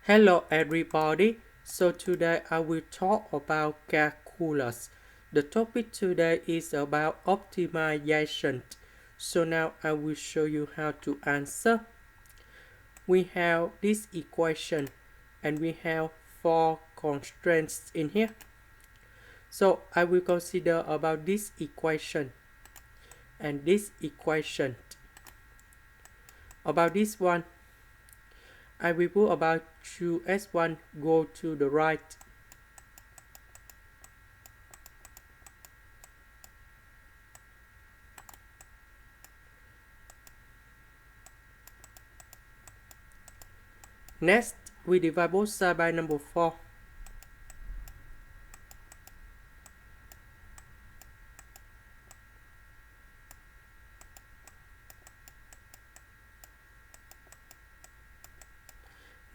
Hello everybody, so today I will talk about calculus. The topic today is about optimization. So now I will show you how to answer. We have this equation and we have 4 constraints in here. So I will consider about this equation and this equation. About this one, I will put about 2x1 go to the right. Next, we divide both sides by number 4.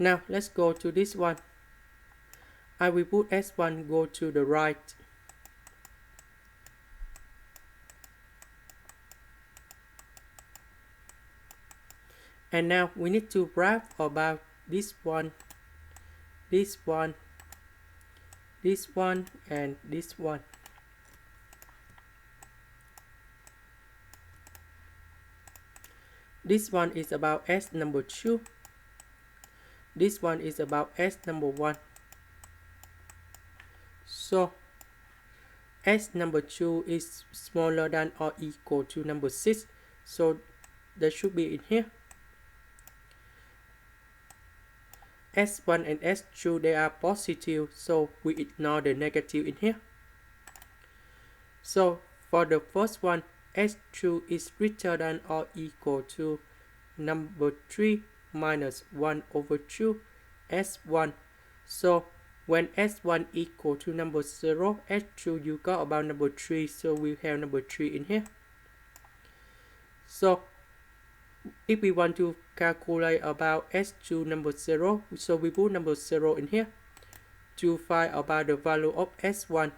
Now, let's go to this one. I will put S1 go to the right. And now we need to graph about this one, this one, this one, and this one. This one is about S number 2. This one is about S number 1. So, S number 2 is smaller than or equal to number 6. So, that should be in here. S1 and S2, they are positive, so we ignore the negative in here. So for the first one, S2 is greater than or equal to number 3 minus 1 over 2 S1. So when S1 equal to number 0, S2 you got about number 3, so we have number 3 in here. So if we want to calculate about S2 number 0, so we put number 0 in here to find about the value of S1.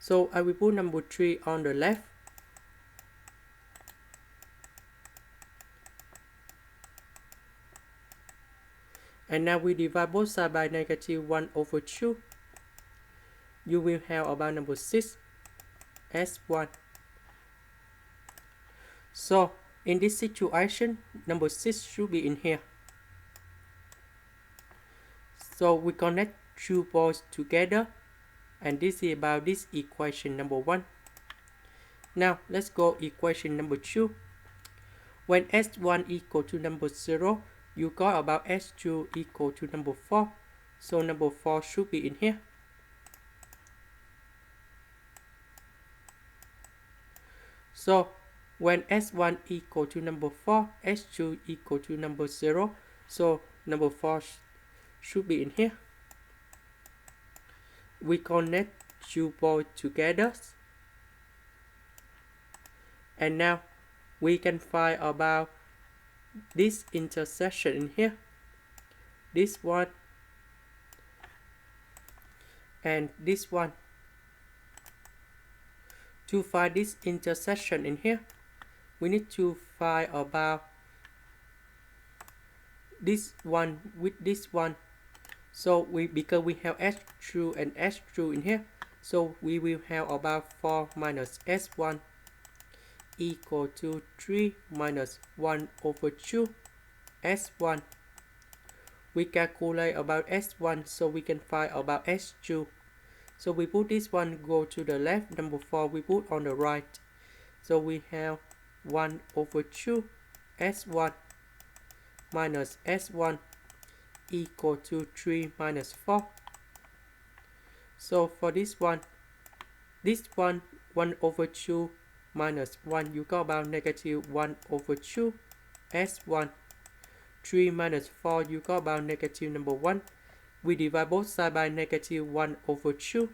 So I will put number 3 on the left. And now we divide both sides by negative 1 over 2. You will have about number 6 S1. So in this situation, number 6 should be in here. So we connect 2 points together, and this is about this equation number 1. Now let's go equation number 2. When S1 equal to number 0, you got about S2 equal to number 4. So number 4 should be in here. So when S1 equal to number 4, S2 equal to number 0, so number 4 should be in here. We connect 2 points together, and now we can find about this intersection in here, this one and this one. To find this intersection in here, we need to find about this one with this one. So because we have S2 and S2 in here, so we will have about 4 minus S1 equal to 3 minus 1 over 2 S1. We calculate about S1, so we can find about S2. So we put this one go to the left, number 4 we put on the right. So we have 1 over 2 S1 minus S1 equal to 3 minus 4. So for this one 1 over 2 minus 1, you got about negative 1 over 2 S1. 3 minus 4, you got about negative number 1. We divide both sides by negative 1 over 2.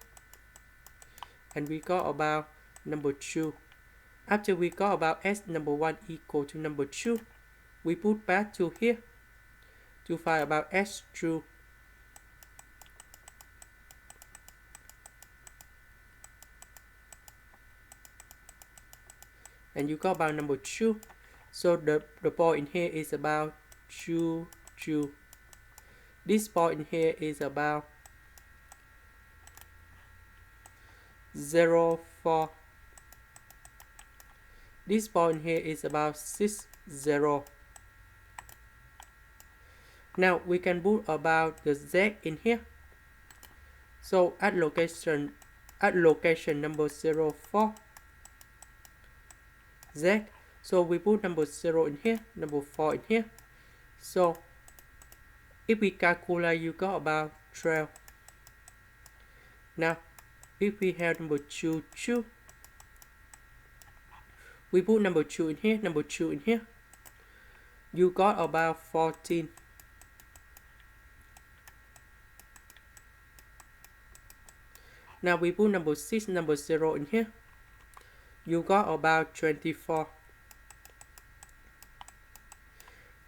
And we got about number 2. After we got about S number 1 equal to number 2, we put back to here to find about S2. and you got about number 2. So the point in here is about 2, 2. This point in here is about 0, 4. This point here is about 6, 0. Now we can put about the Z in here. So at location number 0, 4, Z. So we put number 0 in here, number 4 in here. So if we calculate, you got about 12. Now if we have number 2, 2, we put number 2 in here, number 2 in here. You got about 14. Now we put number 6, number 0 in here. You got about 24.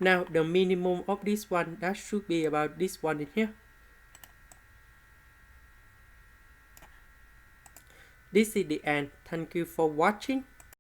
Now the minimum of this one, that should be about this one in here. This is the end. Thank you for watching.